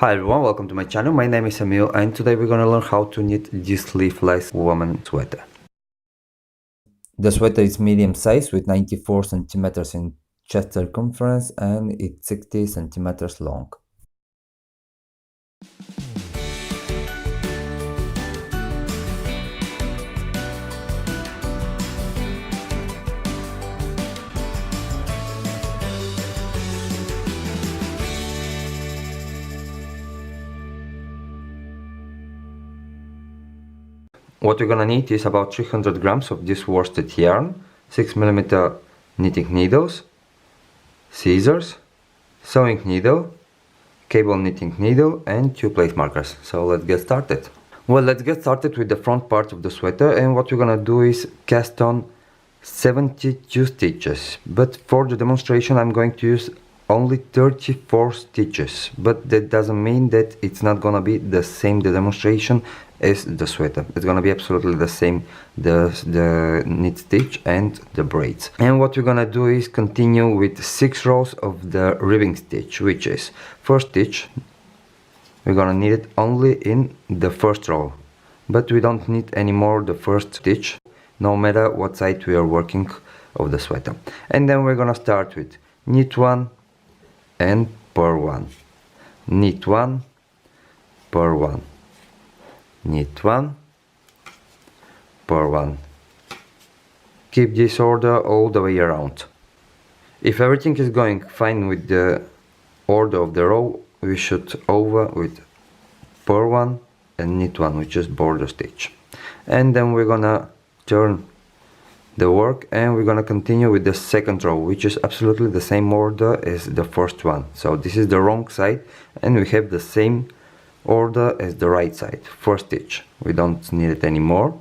Hi everyone, welcome to my channel. My name is Emil and today we're gonna learn how to knit this sleeveless woman sweater. The sweater is medium size with 94 centimeters in chest circumference and it's 60 centimeters long. What we're gonna need is about 300 grams of this worsted yarn, 6mm knitting needles, scissors, sewing needle, cable knitting needle and 2 place markers. So let's get started. Well, let's get started with the front part of the sweater, and what we're gonna do is cast on 72 stitches, but for the demonstration I'm going to use only 34 stitches, but that doesn't mean that it's not gonna be the same the demonstration as the sweater. It's gonna be absolutely the same, the knit stitch and the braids. And what we're gonna do is continue with 6 rows of the ribbing stitch, which is first stitch. We're gonna knit it only in the first row, but we don't knit anymore the first stitch, no matter what side we are working of the sweater. And then we're gonna start with knit 1 and purl 1, knit 1, purl 1, knit 1, purl 1. Keep this order all the way around. If everything is going fine with the order of the row, we should over with purl 1 and knit 1, which is border stitch. And then we're gonna turn the work and we're gonna continue with the second row, which is absolutely the same order as the first one. So this is the wrong side and we have the same order as the right side. First stitch, we don't need it anymore,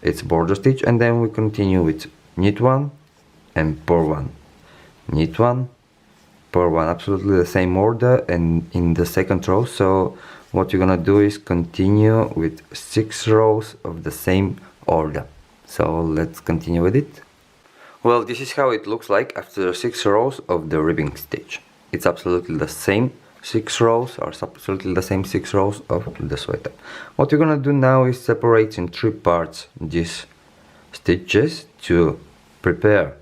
it's border stitch, and then we continue with knit 1 and purl 1, knit 1, purl 1, absolutely the same order and in the second row. So what you're gonna do is continue with 6 rows of the same order. So let's continue with it. Well, this is how it looks like after 6 rows of the ribbing stitch. It's absolutely the same 6 rows, or absolutely the same 6 rows of the sweater. What we're gonna do now is separate in 3 parts these stitches to prepare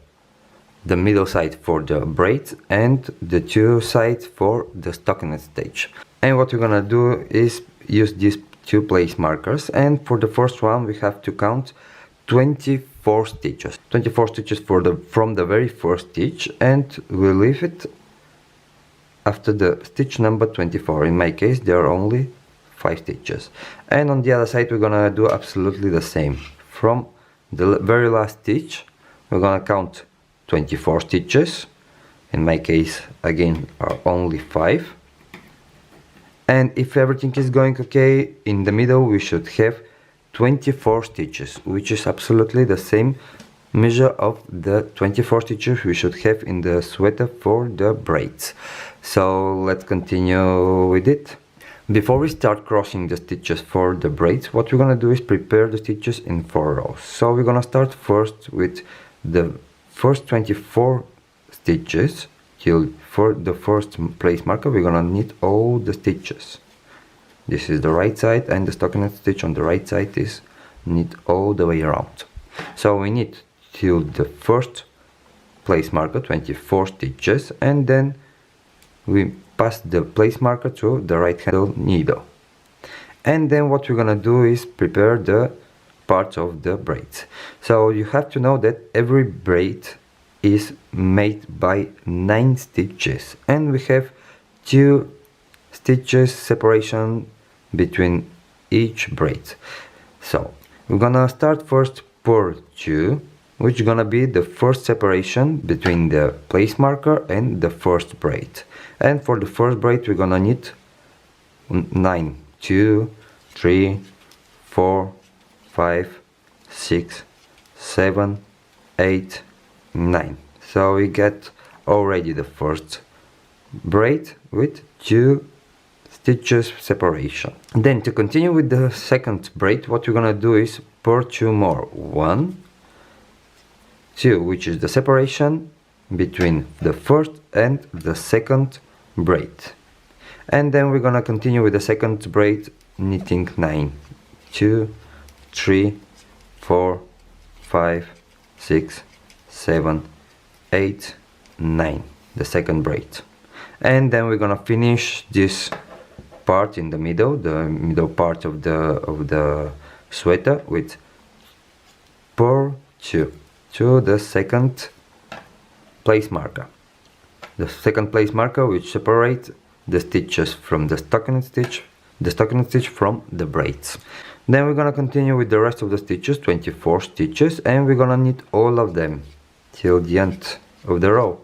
the middle side for the braids and the 2 sides for the stockinette stitch. And what we're gonna do is use these 2 place markers, and for the first one we have to count 24 stitches. 24 stitches from the very first stitch, and we leave it after the stitch number 24. In my case there are only 5 stitches. And on the other side we're gonna do absolutely the same. From the very last stitch we're gonna count 24 stitches. In my case again are only 5. And if everything is going okay, in the middle we should have 24 stitches, which is absolutely the same measure of the 24 stitches we should have in the sweater for the braids. So let's continue with it. Before we start crossing the stitches for the braids, what we're gonna do is prepare the stitches in 4 rows. So we're gonna start first with the first 24 stitches. Till for the first place marker we're gonna knit all the stitches. This is the right side, and the stockinette stitch on the right side is knit all the way around. So we knit till the first place marker 24 stitches, and then we pass the place marker to the right hand needle. And then what we're gonna do is prepare the parts of the braids. So you have to know that every braid is made by 9 stitches, and we have 2 stitches separation between each braid. So we're gonna start first purl 2, which is gonna be the first separation between the place marker and the first braid. And for the first braid we're gonna knit 9, 2, 3, 4, 5, 6, 7, 8, 9. So we get already the first braid with 2 stitches separation. Then to continue with the second braid, what we're gonna do is purl 2 more. 1, 2, which is the separation between the first and the second braid. And then we're gonna continue with the second braid, knitting 9. 2, 3, 4, 5, 6, 7, 8, 9, the second braid. And then we're gonna finish this part in the middle part of the sweater with purl 2 to the second place marker. The second place marker which separates the stitches from the stockinette stitch from the braids. Then we're gonna continue with the rest of the stitches, 24 stitches, and we're gonna knit all of them till the end of the row.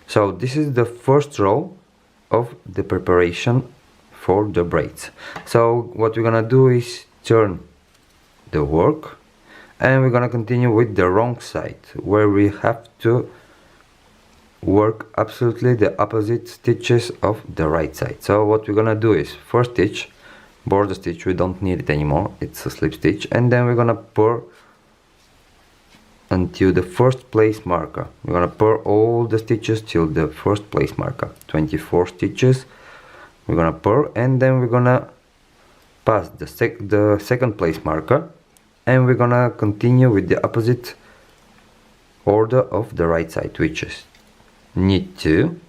So this is the first row of the preparation for the braids. So what we're gonna do is turn the work, and we're gonna continue with the wrong side, where we have to work absolutely the opposite stitches of the right side. So what we're gonna do is first stitch, border stitch, we don't need it anymore, it's a slip stitch, and then we're gonna purl until the first place marker. We're gonna purl all the stitches till the first place marker, 24 stitches. We're gonna purl, and then we're gonna pass the second place marker, and we're gonna continue with the opposite order of the right side, which is knit 2,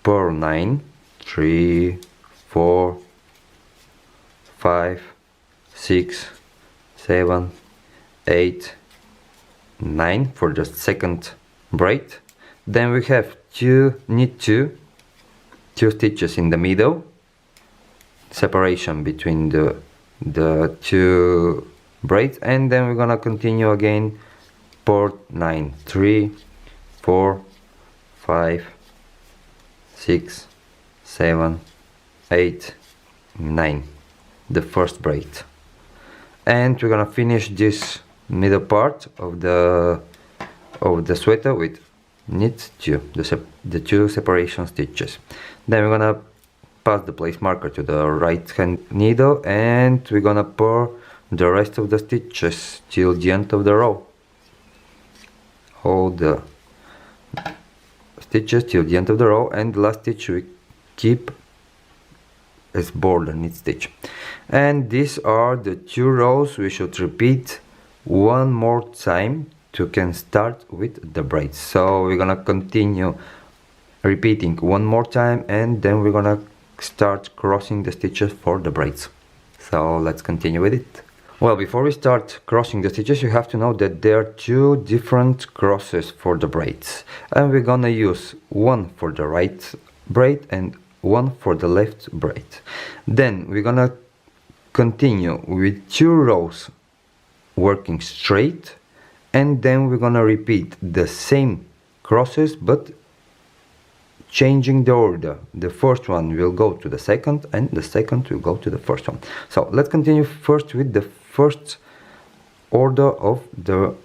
purl 9, 3, 4, 5, 6, 7, 8, 9 for the second braid. Then we have knit 2 stitches in the middle, separation between the two braids, and then we're gonna continue again, purl 9, 3, 4, 5, 6, 7, 8, 9, the first braid. And we're gonna finish this middle part of the sweater with knit 2, the 2 separation stitches. Then we're gonna pass the place marker to the right hand needle, and we're gonna purl the rest of the stitches till the end of the row. Hold the stitches till the end of the row, and the last stitch we keep as border knit stitch. And these are the 2 rows we should repeat one more time to can start with the braids. So we're gonna continue repeating one more time, and then we're gonna start crossing the stitches for the braids. So let's continue with it. Well, before we start crossing the stitches, you have to know that there are 2 different crosses for the braids, and we're gonna use one for the right braid and one for the left braid. Then we're gonna continue with 2 rows working straight, and then we're gonna repeat the same crosses but changing the order. The first one will go to the second, and the second will go to the first one. So let's continue first with the first order of the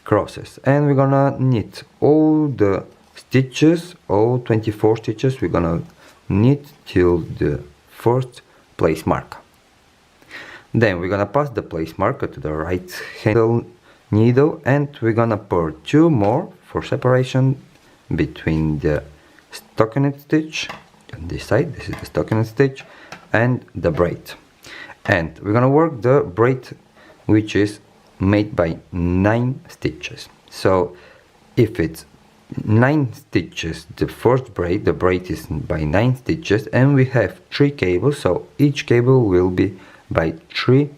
crosses, and we're gonna knit all the stitches, all 24 stitches. We're gonna knit till the first place marker. Then we're gonna pass the place marker to the right hand needle, and we're gonna purl 2 more for separation between the stockinette stitch on this side, this is the stockinette stitch, and the braid. And we're gonna work the braid, which is made by 9 stitches. So if it's 9 stitches, the first braid, the braid is by 9 stitches, and we have 3 cables, so each cable will be by 3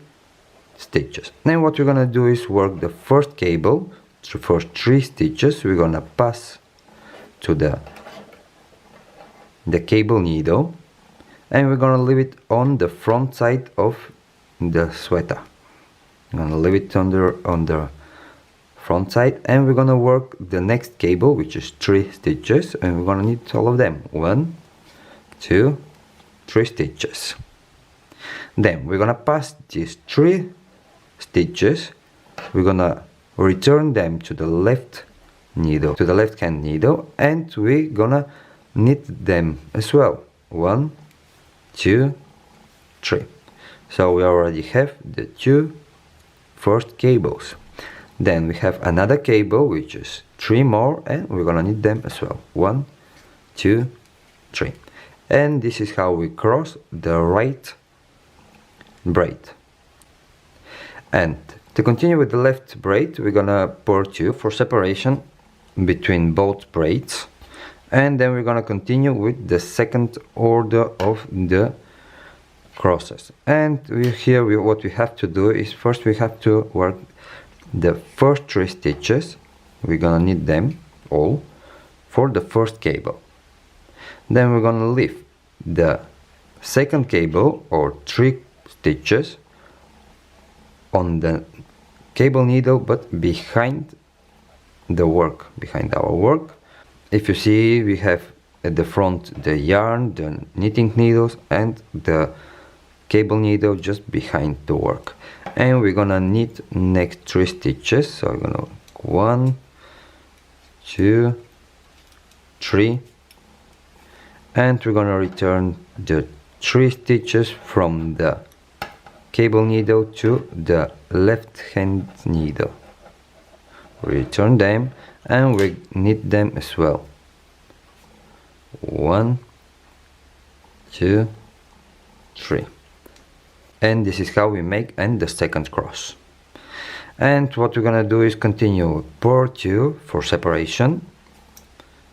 stitches. Then what we're gonna do is work the first cable, the first 3 stitches. We're gonna pass to the cable needle, and we're gonna leave it on the front side of the sweater. I'm gonna leave it on the front side, and we're gonna work the next cable, which is 3 stitches, and we're gonna knit all of them, 1, 2, 3 stitches. Then we're gonna pass these 3 stitches, we're gonna return them to the left needle, to the left hand needle, and we're gonna knit them as well, 1, 2, 3. So we already have the 2 first cables. Then we have another cable, which is 3 more, and we're gonna knit them as well, 1, 2, 3. And this is how we cross the right braid. And to continue with the left braid, we're gonna pour 2 for separation between both braids, and then we're gonna continue with the second order of the crosses. And what we have to do is first we have to work the first 3 stitches. We're gonna need them all for the first cable. Then we're gonna leave the second cable or 3 stitches on the cable needle, but behind the work, behind our work. If you see, we have at the front the yarn, the knitting needles, and the cable needle just behind the work. And we're gonna knit next 3 stitches. So we're gonna 1, 2, 3, and we're gonna return the 3 stitches from the cable needle to the left hand needle. Return them and we knit them as well. 1, 2, 3. And this is how we make the second cross. And what we're gonna do is continue pour 2 for separation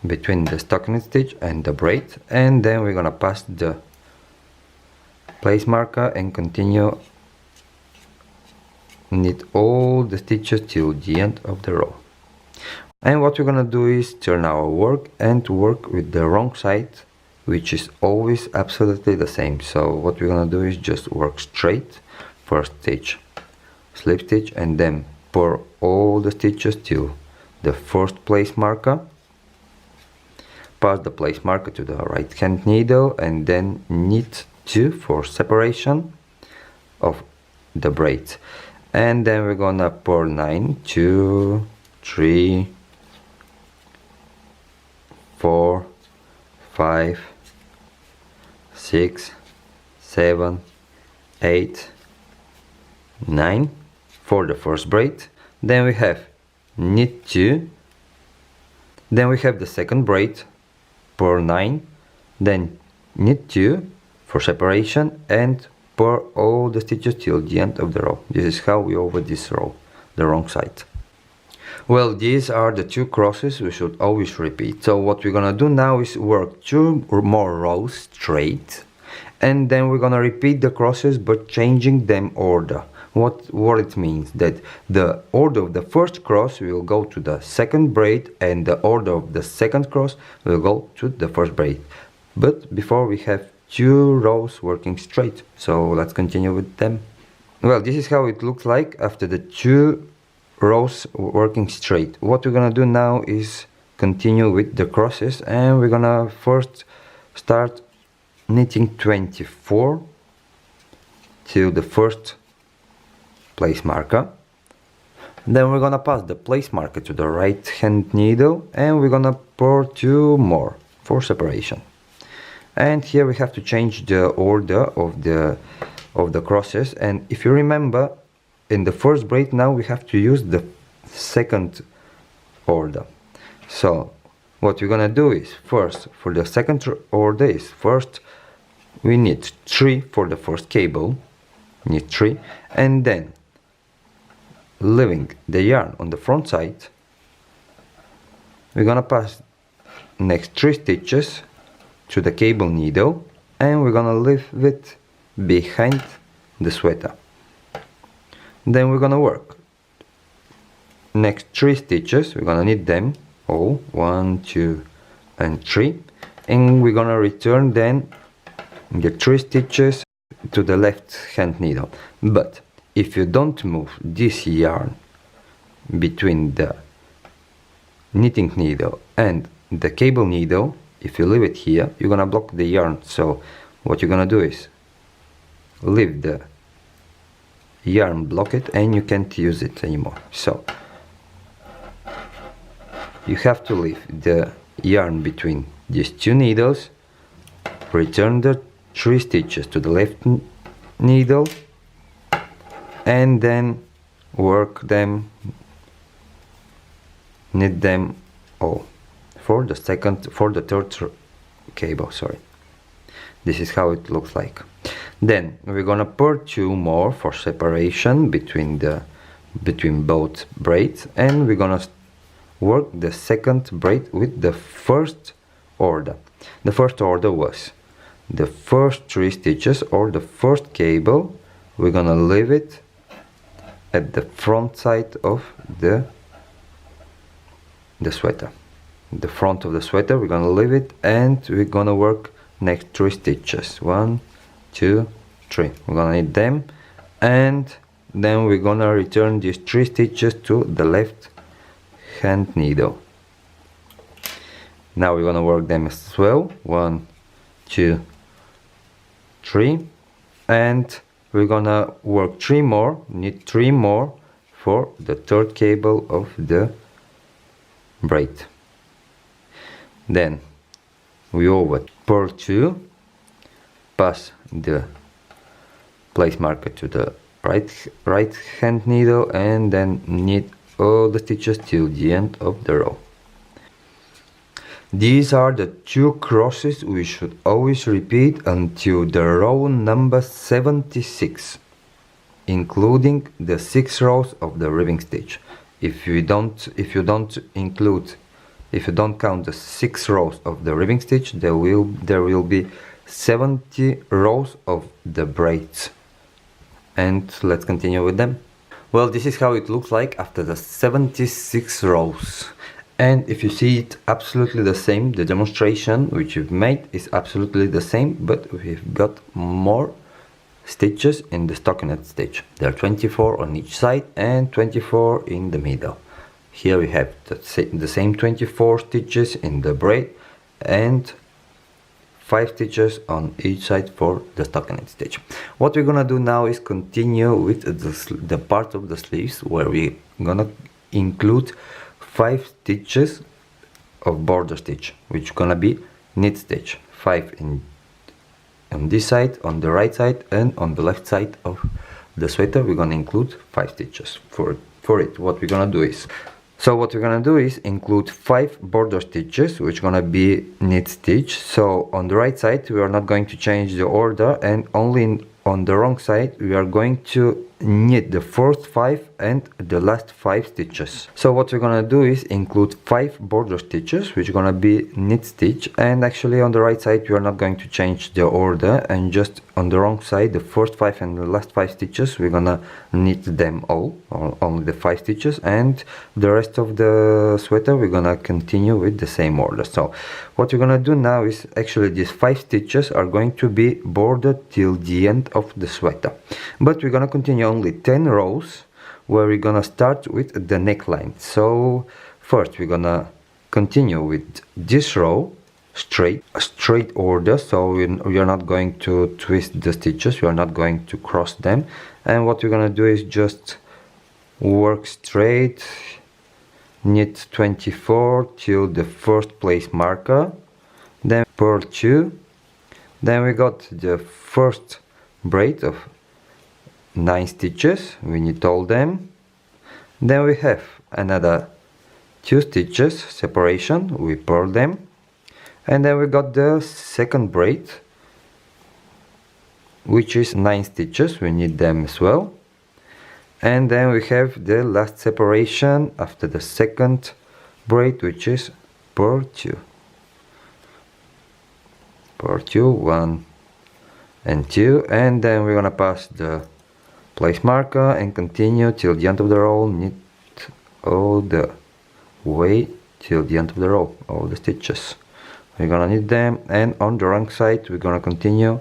between the stocking stitch and the braid, and then we're gonna pass the place marker and continue knit all the stitches till the end of the row. And what we're gonna do is turn our work and work with the wrong side, which is always absolutely the same. So what we're gonna do is just work straight, first stitch, slip stitch, and then pour all the stitches till the first place marker, pass the place marker to the right hand needle, and then knit 2 for separation of the braids. And then we're gonna pour 9, 2, 3, 4, 5, 6, 7, 8, 9 for the first braid. Then we have knit 2, then we have the second braid, pour 9, then knit 2 for separation, and pour all the stitches till the end of the row. This is how we over this row, the wrong side. Well, these are the 2 crosses we should always repeat. So what we're gonna do now is work 2 or more rows straight, and then we're gonna repeat the crosses but changing them order. What it means that the order of the first cross will go to the second braid, and the order of the second cross will go to the first braid. But before we have 2 rows working straight, so let's continue with them. Well, this is how it looks like after the 2 rows working straight. What we're gonna do now is continue with the crosses, and we're gonna first start knitting 24 till the first place marker. Then we're gonna pass the place marker to the right hand needle, and we're gonna pour 2 more for separation. And here we have to change the order of the crosses. And if you remember, in the first braid now we have to use the second order. So what we're gonna do is first, for the second order, is first we knit 3 for the first cable, knit 3, and then leaving the yarn on the front side, we're gonna pass next 3 stitches to the cable needle, and we're gonna leave it behind the sweater. Then we're gonna work next 3 stitches, we're gonna knit them all, 1, 2, and 3, and we're gonna return then the 3 stitches to the left hand needle. But if you don't move this yarn between the knitting needle and the cable needle, if you leave it here, you're gonna block the yarn. So what you're gonna do is leave the yarn, block it, and you can't use it anymore. So you have to leave the yarn between these 2 needles, return the 3 stitches to the left needle, and then work them, knit them all for the third cable, sorry. This is how it looks like. Then we're gonna put 2 more for separation between both braids, and we're gonna work the second braid with the first order. The first order was the first 3 stitches or the first cable. We're gonna leave it at the front side of the sweater. The front of the sweater, we're gonna leave it, and we're gonna work next 3 stitches. 1, 2, 3. We're gonna need them, and then we're gonna return these 3 stitches to the left hand needle. Now we're gonna work them as well. 1, 2, 3, and we're gonna work 3 more, need 3 more for the third cable of the braid. Then we over purl 2, pass the place marker to the right hand needle, and then knit all the stitches till the end of the row. These are the 2 crosses we should always repeat until the row number 76, including the 6 rows of the ribbing stitch. If you don't count the 6 rows of the ribbing stitch, there will be 70 rows of the braids. And let's continue with them. Well, this is how it looks like after the 76 rows. And if you see it absolutely the same, the demonstration which you've made is absolutely the same, but we've got more stitches in the stockinette stitch. There are 24 on each side and 24 in the middle. Here we have the same 24 stitches in the braid and 5 stitches on each side for the stockinette stitch. What we're gonna do now is continue with the part of the sleeves where we're gonna include 5 stitches of border stitch, which gonna be knit stitch. 5 on this side, on the right side, and on the left side of the sweater. We're gonna include 5 stitches for it. What we're gonna do is include 5 border stitches, which gonna be knit stitch. So on the right side we are not going to change the order, and only on the wrong side we are going to knit the first 5 and the last 5 stitches. So what we're gonna do is include 5 border stitches, which are gonna be knit stitch, and actually on the right side we are not going to change the order, and just on the wrong side the first 5 and the last 5 stitches we're gonna knit them all, or only the 5 stitches, and the rest of the sweater we're gonna continue with the same order. So what we're gonna do now is actually these 5 stitches are going to be bordered till the end of the sweater, but we're gonna continue only 10 rows where we're gonna start with the neckline. So first we're gonna continue with this row straight order, so we are not going to twist the stitches, we are not going to cross them, and what we're gonna do is just work straight, knit 24 till the first place marker, then purl 2, then we got the first braid of 9 stitches, we knit all them, then we have another 2 stitches separation, we purl them, and then we got the second braid, which is 9 stitches, we knit them as well, and then we have the last separation after the second braid, which is purl 2, 1 and 2, and then we're gonna pass the place marker and continue till the end of the row, knit all the way till the end of the row, all the stitches. We're gonna knit them, and on the wrong side we're gonna continue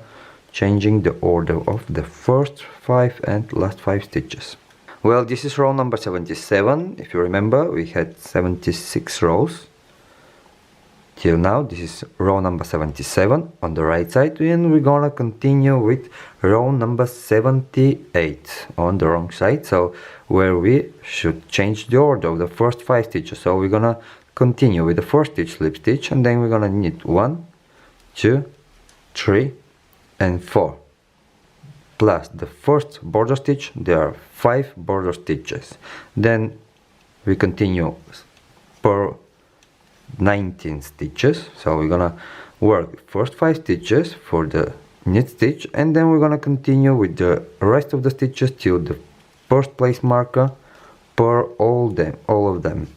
changing the order of the first 5 and last 5 stitches. Well, this is row number 77. If you remember, we had 76 rows till now. This is row number 77 on the right side, and we're gonna continue with row number 78 on the wrong side, so where we should change the order of the first 5 stitches. So we're gonna continue with the first stitch, slip stitch, and then we're gonna knit 1, 2, 3 and 4, plus the first border stitch. There are 5 border stitches. Then we continue per 19 stitches, so we're gonna work first 5 stitches for the knit stitch, and then we're gonna continue with the rest of the stitches till the first place marker per all of them.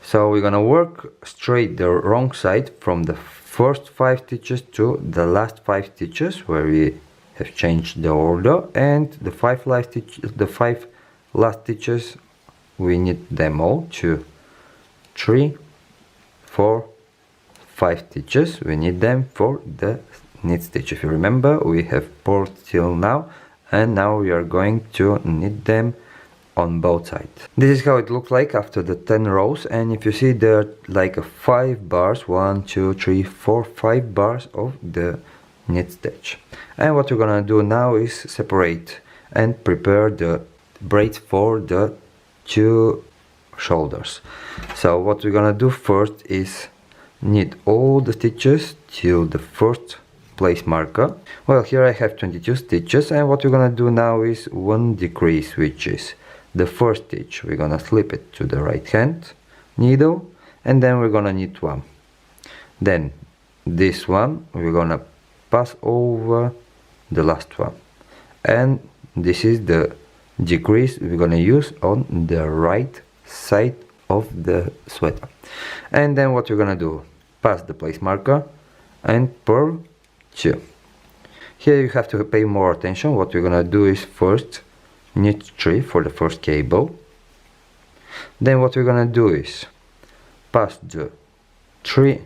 So we're gonna work straight the wrong side from the first 5 stitches to the last 5 stitches where we have changed the order, and the 5 last stitches we knit them all. 2, 3, 4, 5 stitches we knit them for the knit stitch. If you remember, we have purled till now, and now we are going to knit them on both sides. This is how it looks like after the 10 rows, and if you see there are like 5 bars, 1, 2, 3, 4, 5 bars of the knit stitch. And what we're gonna do now is separate and prepare the braid for the 2 shoulders. So what we're gonna do first is knit all the stitches till the first place marker. Well, here I have 22 stitches, and what we're gonna do now is 1 decrease, which is the first stitch. We're gonna slip it to the right hand needle, and then we're gonna knit 1. Then this one we're gonna pass over the last one, and this is the decrease we're gonna use on the right side of the sweater. And then what we're gonna do, pass the place marker and purl 2. Here you have to pay more attention. What we're gonna do is first knit 3 for the first cable. Then what we're gonna do is pass the 3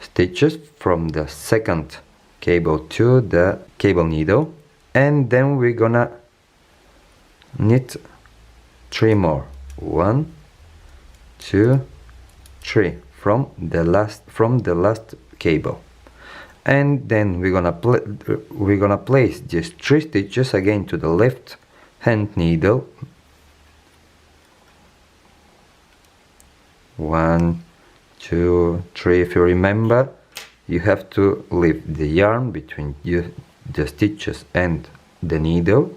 stitches from the second cable to the cable needle, and then we're gonna knit 3 more. 1, 2, 3 from the last cable. And then we're gonna place these 3 stitches again to the left hand needle. 1, 2, 3. If you remember, you have to leave the yarn between the stitches and the needle.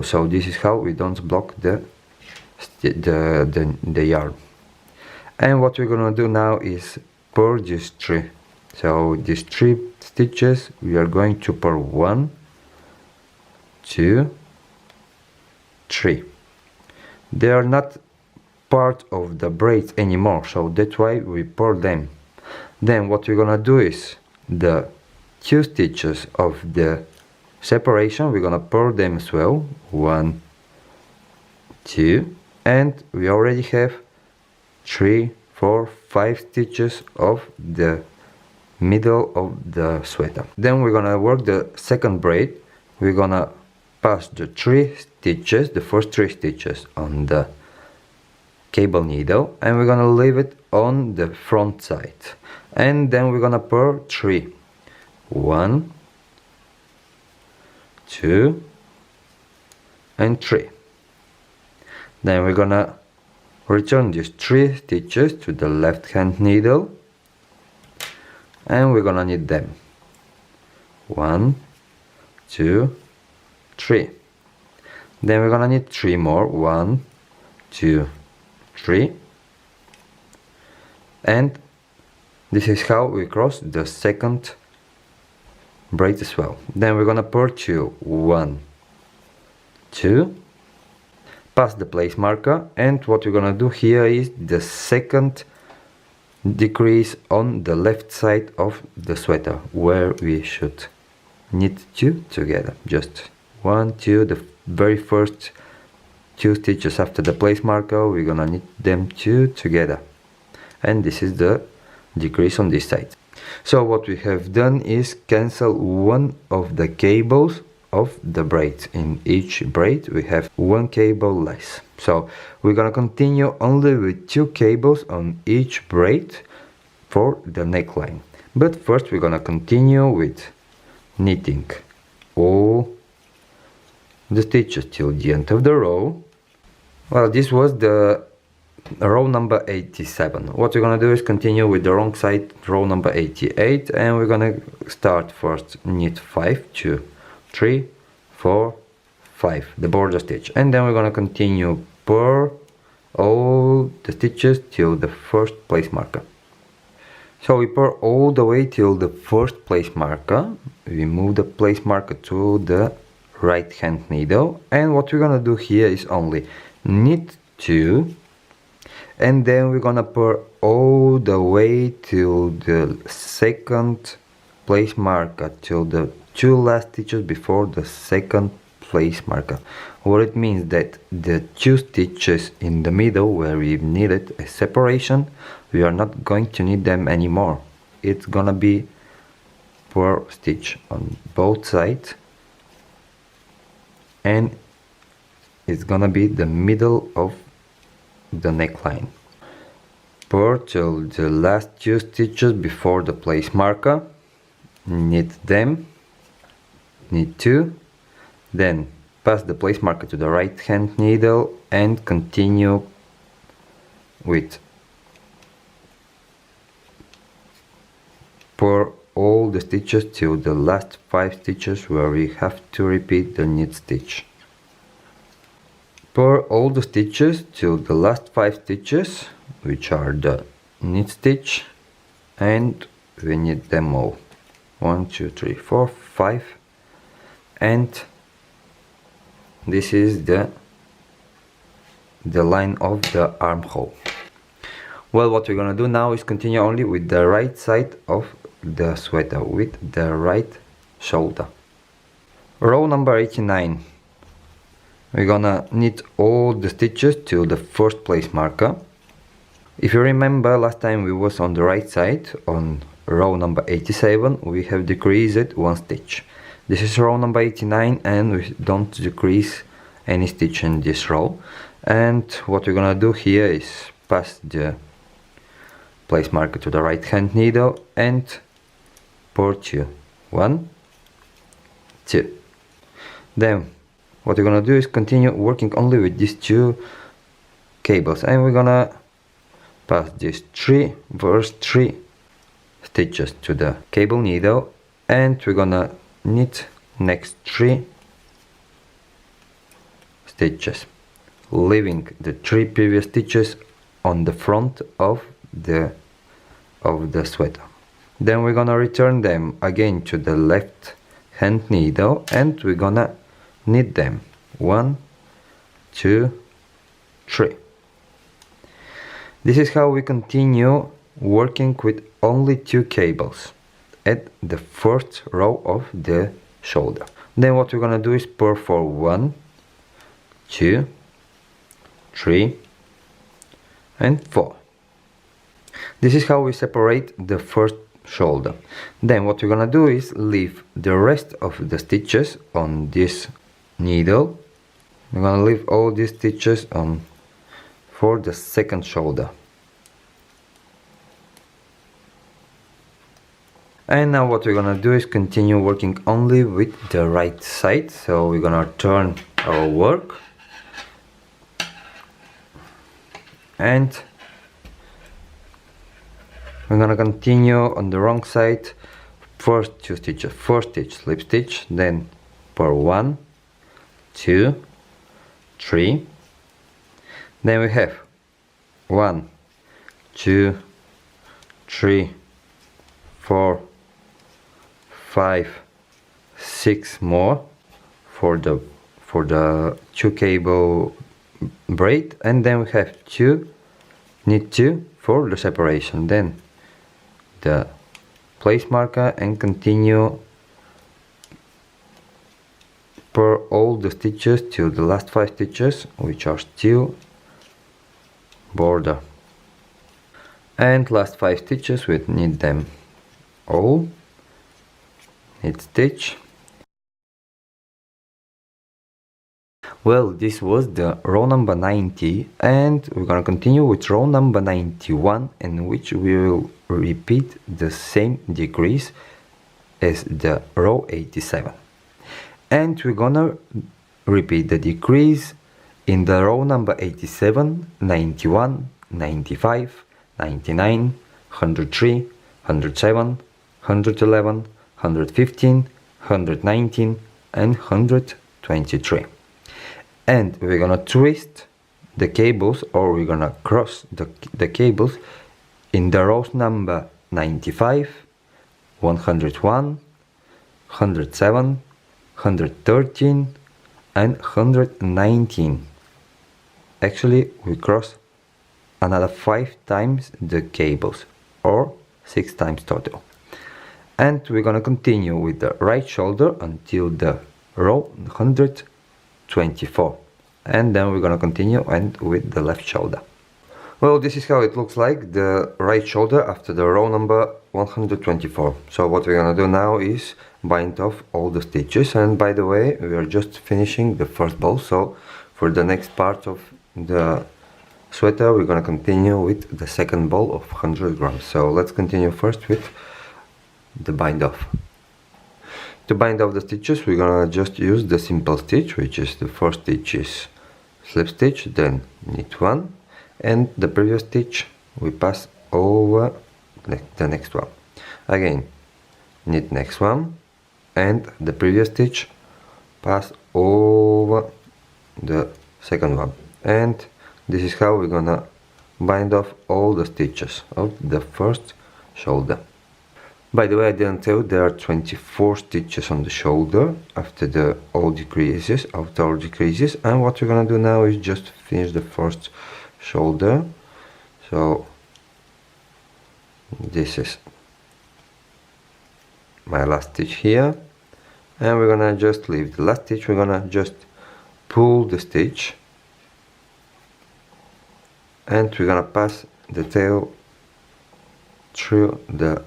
So this is how we don't block the yarn. And what we're gonna do now is purl these 3. So these 3 stitches we are going to purl 1, 2, 3. They are not part of the braids anymore, so that's why we purl them. Then what we're gonna do is the 2 stitches of the separation, we're gonna purl them as well. 1, 2, and we already have 3, 4, 5 stitches of the middle of the sweater. Then we're gonna work the second braid. We're gonna pass the 3 stitches, the first 3 stitches on the cable needle, and we're gonna leave it on the front side, and then we're gonna purl 3. 1, 2, and 3. Then we're gonna return these 3 stitches to the left hand needle, and we're gonna knit them. 1, 2, 3. Then we're gonna knit 3 more. 1, 2, 3. And this is how we cross the second braid as well. Then we're gonna purl 2. 1, 2. Pass the place marker, and what we're gonna do here is the second decrease on the left side of the sweater, where we should knit 2 together. Just 1, 2, the very first 2 stitches after the place marker, we're gonna knit them 2 together, and this is the decrease on this side. So what we have done is cancel one of the cables of the braid. In each braid we have 1 cable less, so we're gonna continue only with 2 cables on each braid for the neckline. But first we're gonna continue with knitting all the stitches till the end of the row. Well, this was the row number 87. What we're gonna do is continue with the wrong side, row number 88, and we're gonna start first knit 5, 2, 3, 4, 5, the border stitch, and then we're gonna continue purl all the stitches till the first place marker. So we pour all the way till the first place marker. We move the place marker to the right hand needle, and what we're gonna do here is only knit 2, and then we're gonna pour all the way till the second place marker, till the 2 last stitches before the second place marker. What it means that the 2 stitches in the middle where we've needed a separation, we are not going to need them anymore. It's gonna be per stitch on both sides, and it's gonna be the middle of the neckline. Purl till the last 2 stitches before the place marker, knit them, knit 2, then pass the place marker to the right hand needle and continue with purl all the stitches till the last 5 stitches where we have to repeat the knit stitch. Purl all the stitches till the last 5 stitches, which are the knit stitch, and we knit them all. 1, 2, 3, 4, 5, and this is the line of the armhole. Well, what we're gonna do now is continue only with the right side of the sweater, with the right shoulder. Row number 89. We're gonna knit all the stitches till the first place marker. If you remember, last time we was on the right side, on row number 87, we have decreased 1 stitch. This is row number 89 and we don't decrease any stitch in this row. And what we're gonna do here is pass the place marker to the right hand needle and purl 2. 1, 2. Then what we're gonna do is continue working only with these 2 cables, and we're gonna pass these 3 stitches to the cable needle, and we're gonna knit next 3 stitches, leaving the 3 previous stitches on the front of the sweater. Then we're gonna return them again to the left hand needle and we're gonna knit them. 1, 2, 3. This is how we continue working with only 2 cables at the first row of the shoulder. Then what we're gonna do is purl for 1, 2, 3 and 4. This is how we separate the first shoulder. Then what we're gonna do is leave the rest of the stitches on this needle. We're gonna leave all these stitches on for the second shoulder. And now what we're gonna do is continue working only with the right side. So we're gonna turn our work and we're gonna continue on the wrong side. First 2 stitches, first stitch, slip stitch, then purl 1, 2, 3. Then we have 1, 2, 3, 4, 5, 6 more for the 2 cable braid, and then we have 2 knit 2 for the separation. Then the place marker and continue purl all the stitches till the last 5 stitches, which are still border, and last 5 stitches we knit them all, knit stitch. Well, this was the row number 90, and we're gonna continue with row number 91, in which we will repeat the same decrease as the row 87. And we're gonna repeat the decrease in the row number 87, 91, 95, 99, 103, 107, 111, 115, 119 and 123. And we're gonna twist the cables, or we're gonna cross the cables in the rows number 95, 101, 107, 113 and 119. Actually, we cross another 5 times the cables, or 6 times total. And we're gonna continue with the right shoulder until the row 124, and then we're gonna continue and with the left shoulder. Well, this is how it looks like, the right shoulder after the row number 124. So what we're gonna do now is bind off all the stitches, and by the way, we are just finishing the first ball, so for the next part of the sweater we're gonna continue with the second ball of 100 grams. So let's continue first with the bind off. To bind off the stitches we're gonna just use the simple stitch, which is the first stitch is slip stitch, then knit one, and the previous stitch we pass over the next one. Again, knit next one, and the previous stitch pass over the second one. And this is how we're gonna bind off all the stitches of the first shoulder. By the way, I didn't tell you there are 24 stitches on the shoulder after all decreases, and what we're gonna do now is just finish the first shoulder. So this is my last stitch here, and we're gonna just leave the last stitch. We're gonna just pull the stitch, and we're gonna pass the tail through the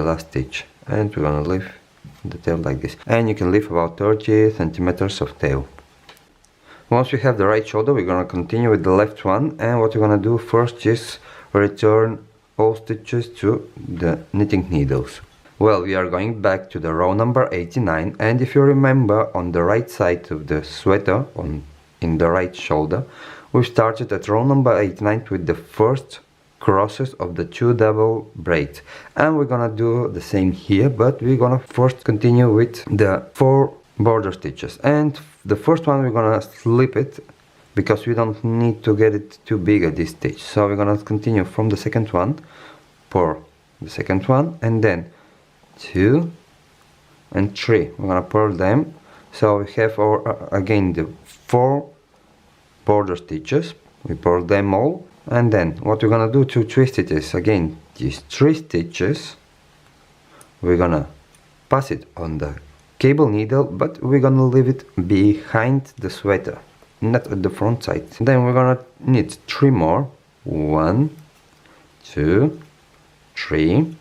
last stitch, and we're gonna leave the tail like this, and you can leave about 30 centimeters of tail. Once we have the right shoulder we're gonna continue with the left one, and what we're gonna do first is return all stitches to the knitting needles. Well, we are going back to the row number 89, and if you remember, on the right side of the sweater, in the right shoulder, we started at row number 89 with the first crosses of the 2 double braids, and we're gonna do the same here, but we're gonna first continue with the 4 border stitches. And the first one we're gonna slip it because we don't need to get it too big at this stage. So we're gonna continue from the second one, purl the second one, and then 2 and 3. We're gonna purl them, so we have our again the 4 border stitches. We purl them all, and then what we're gonna do to twist it is, again, these 3 stitches we're gonna pass it on the cable needle, but we're gonna leave it behind the sweater, not at the front side. Then we're gonna knit 3 more, 1, 2, 3,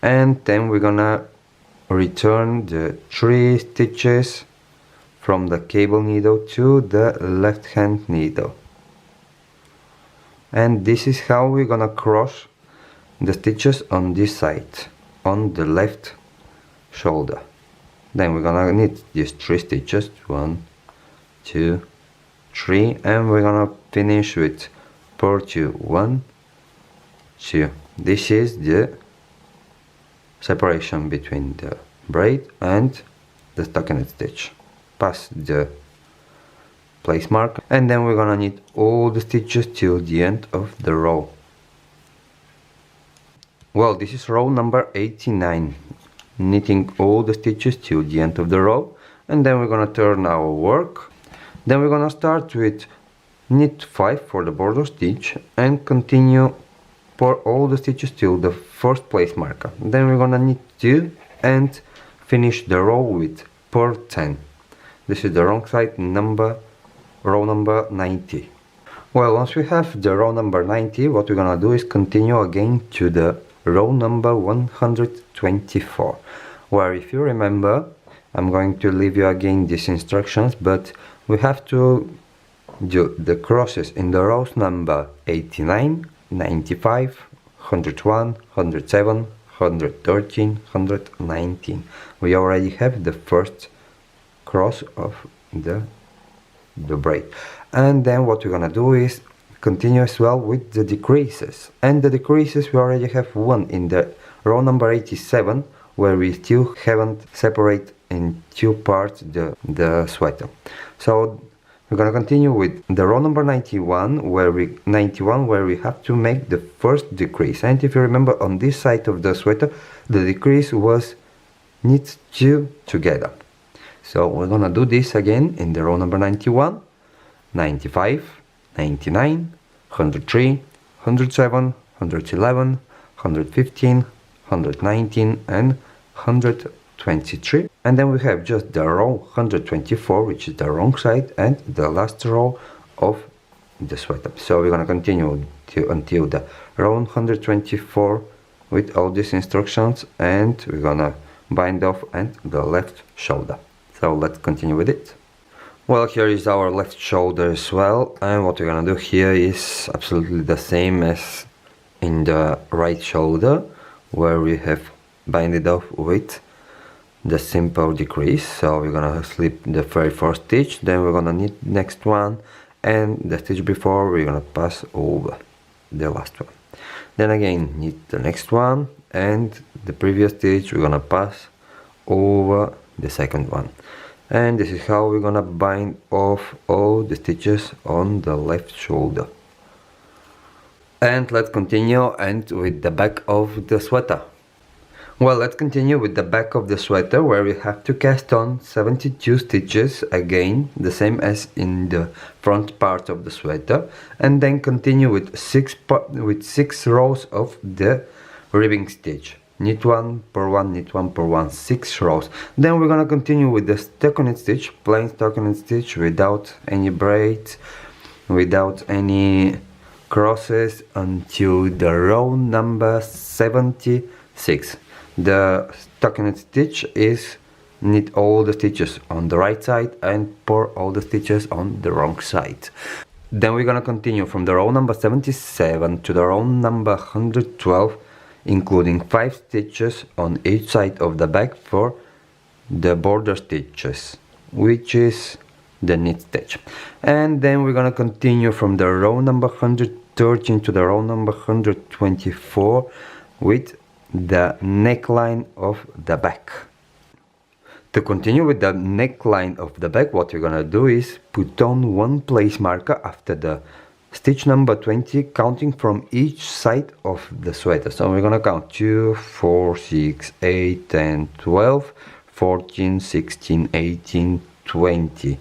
and then we're gonna return the 3 stitches from the cable needle to the left hand needle. And this is how we're gonna cross the stitches on this side, on the left shoulder. Then we're gonna knit these 3 stitches, 1, 2, 3, and we're gonna finish with purl 2, 1, 2. This is the separation between the braid and the stockinette stitch. Pass the place mark, and then we're gonna knit all the stitches till the end of the row. Well, this is row number 89, knitting all the stitches till the end of the row, and then we're gonna turn our work. Then we're gonna start with knit 5 for the border stitch and continue for all the stitches till the first place marker. Then we're gonna knit 2 and finish the row with purl 10. This is the wrong side, row number 90. Well, once we have the row number 90, what we're gonna do is continue again to the row number 124, where, if you remember, I'm going to leave you again these instructions, but we have to do the crosses in the rows number 89, 95, 101, 107, 113, 119. We already have the first cross of the braid, and then what we're gonna do is continue as well with the decreases. And the decreases, we already have one in the row number 87, where we still haven't separated in 2 parts the sweater. So We're gonna continue with the row number 91 where we have to make the first decrease. And if you remember, on this side of the sweater the decrease was knit 2 together. So we're gonna do this again in the row number 91, 95, 99, 103, 107, 111, 115, 119 and 123. And then we have just the row 124, which is the wrong side, and the last row of the sweater. So we're gonna continue until the row 124 with all these instructions, and we're gonna bind off and the left shoulder. So let's continue with it. Well, here is our left shoulder as well, and what we're gonna do here is absolutely the same as in the right shoulder, where we have bind it off with the simple decrease. So we're gonna slip the very first stitch, then we're gonna knit next one, and the stitch before we're gonna pass over the last one. Then again knit the next one, and the previous stitch we're gonna pass over the second one. And this is how we're gonna bind off all the stitches on the left shoulder. And let's continue and with the back of the sweater. Well, let's continue with the back of the sweater, where we have to cast on 72 stitches, again the same as in the front part of the sweater, and then continue with six rows of the ribbing stitch. Knit one per one, knit one per one, 6 rows. Then we're gonna continue with the stockinette stitch, plain stockinette stitch, without any braids, without any crosses, until the row number 76. The stockinette stitch is knit all the stitches on the right side and pour all the stitches on the wrong side. Then we're gonna continue from the row number 77 to the row number 112, including 5 stitches on each side of the back for the border stitches, which is the knit stitch. And then we're gonna continue from the row number 113 to the row number 124 with the neckline of the back. To continue with the neckline of the back, what we're gonna do is put on one place marker after the stitch number 20, counting from each side of the sweater. So we're gonna count 2, 4, 6, 8, 10, 12, 14, 16, 18, 20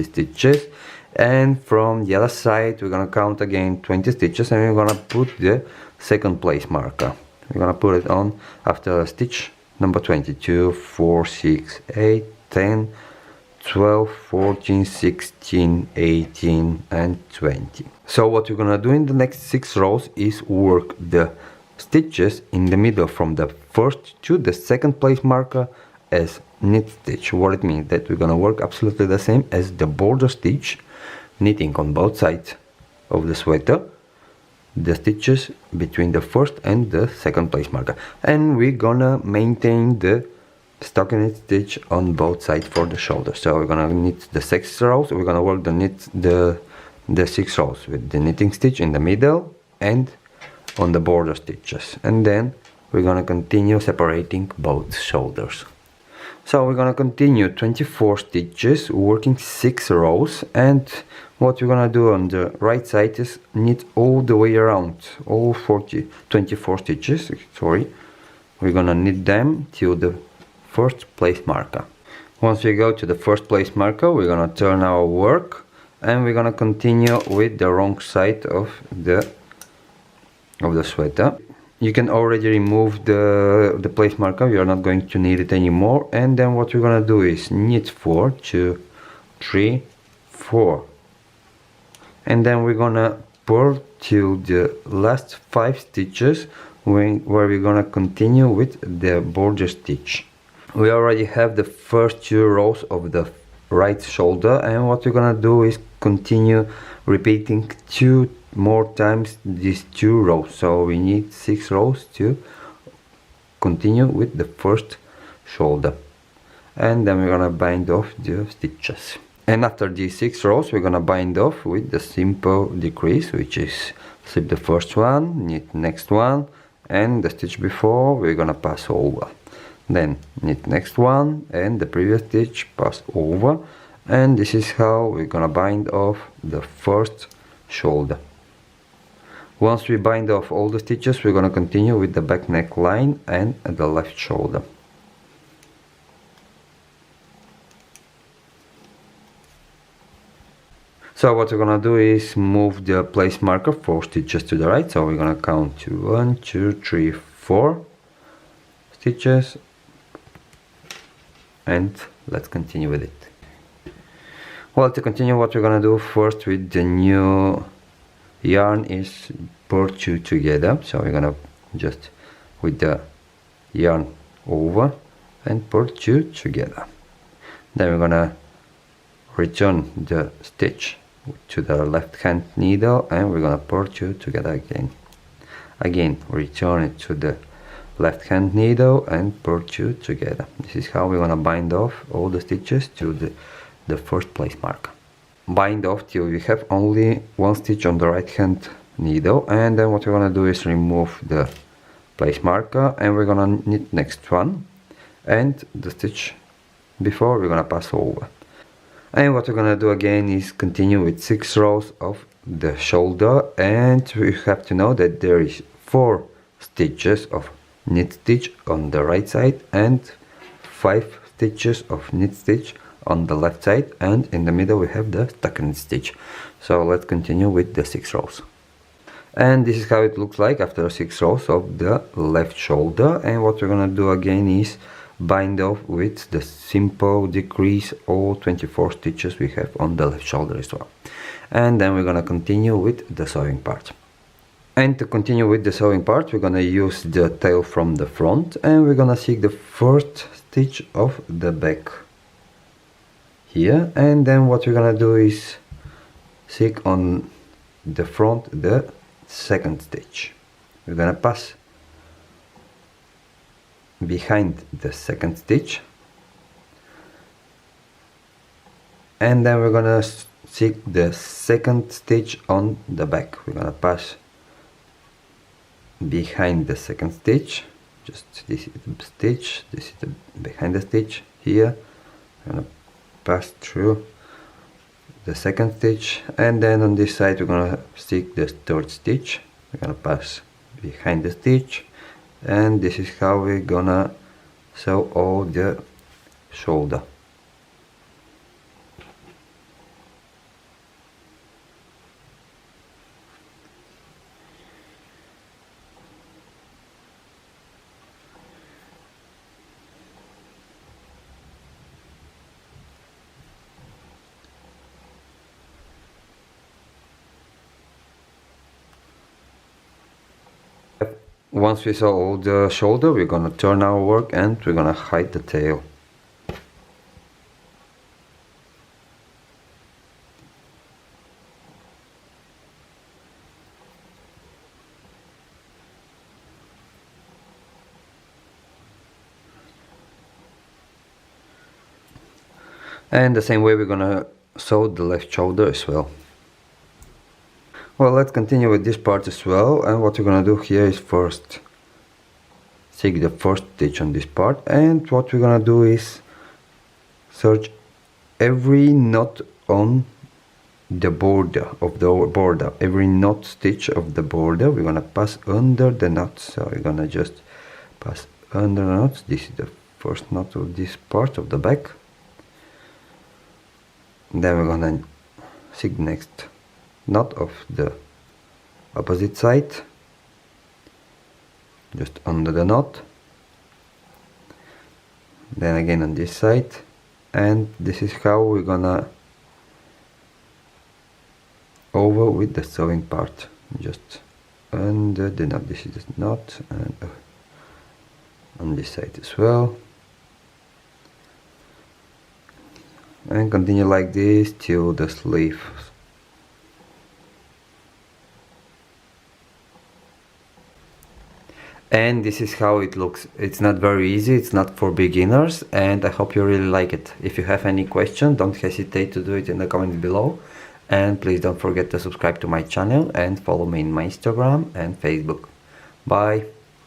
stitches. And from the other side we're gonna count again 20 stitches, and we're gonna put the second place marker. We're gonna put it on after stitch number 22, 4, 6, 8, 10, 12, 14, 16, 18 and 20. So what we're gonna do in the next 6 rows is work the stitches in the middle from the first to the second place marker as knit stitch. What it means that we're gonna work absolutely the same as the border stitch, knitting on both sides of the sweater the stitches between the first and the second place marker, and we're gonna maintain the stockinette stitch on both sides for the shoulder. So we're gonna knit the 6 rows, we're gonna work the 6 rows with the knitting stitch in the middle and on the border stitches, and then we're gonna continue separating both shoulders. So we're gonna continue 24 stitches, working 6 rows, and what we're gonna do on the right side is knit all the way around, all 24 stitches, sorry. We're gonna knit them till the first place marker. Once we go to the first place marker, we're gonna turn our work, and we're gonna continue with the wrong side of the sweater. You can already remove the place marker, we are not going to need it anymore. And then what we're gonna do is knit 4, 2, 3, 4, and then we're gonna purl till the last 5 stitches where we're gonna continue with the border stitch. We already have the first 2 rows of the right shoulder, and what we're gonna do is continue repeating 2 more times these 2 rows. So we need 6 rows to continue with the first shoulder, and then we're gonna bind off the stitches. And after these 6 rows we're gonna bind off with the simple decrease, which is slip the first one, knit next one, and the stitch before we're gonna pass over, then knit next one and the previous stitch pass over, And this is how we're gonna bind off the first shoulder. Once we bind off all the stitches, we're gonna continue with the back neckline and the left shoulder. So what we're gonna do is move the place marker 4 stitches to the right. So we're gonna count to 1, 2, 3, 4 stitches, and let's continue with it. Well, to continue, what we're gonna do first with the new yarn is put 2 together. So we're gonna just with the yarn over and put 2 together. Then we're gonna return the stitch to the left hand needle and we're gonna put 2 together again return it to the left hand needle and put 2 together. This is how we're gonna bind off all the stitches to the first place marker. Bind off till we have only one stitch on the right hand needle, and then what we're gonna do is remove the place marker and we're gonna knit next one, and the stitch before we're gonna pass over. And what we're gonna do again is continue with 6 rows of the shoulder, and we have to know that there is 4 stitches of knit stitch on the right side and 5 stitches of knit stitch on the left side, and in the middle we have the stockinette stitch. So let's continue with the 6 rows. And this is how it looks like after 6 rows of the left shoulder. And what we're gonna do again is bind off with the simple decrease all 24 stitches we have on the left shoulder as well. And then we're gonna continue with the sewing part. And to continue with the sewing part, we're gonna use the tail from the front and we're gonna seek the first stitch of the back here, and then what we're gonna do is seek on the front the second stitch. We're gonna pass behind the second stitch, and then we're gonna seek the second stitch on the back. We're gonna pass behind the second stitch, just this is the stitch, this is the behind the stitch here. We're gonna pass through the second stitch, and then on this side we're gonna stick the third stitch. We're gonna pass behind the stitch, and this is how we're gonna sew all the shoulder. Once we sew all the shoulder, we're gonna turn our work and we're gonna hide the tail. And the same way we're gonna sew the left shoulder as well. Well, let's continue with this part as well, and what we're gonna do here is first seek the first stitch on this part, and what we're gonna do is search every knot on the border of the border, every knot stitch of the border. We're gonna pass under the knot, so we're gonna just pass under the knots. This is the first knot of this part of the back. Then we're gonna seek the next knot of the opposite side, just under the knot, then again on this side, and this is how we're gonna over with the sewing part, just under the knot. This is the knot, and on this side as well, and continue like this till the sleeve. And this is how it looks. It's not very easy, it's not for beginners, and I hope you really like it. If you have any question, don't hesitate to do it in the comments below, and please don't forget to subscribe to my channel and follow me in my Instagram and Facebook. Bye.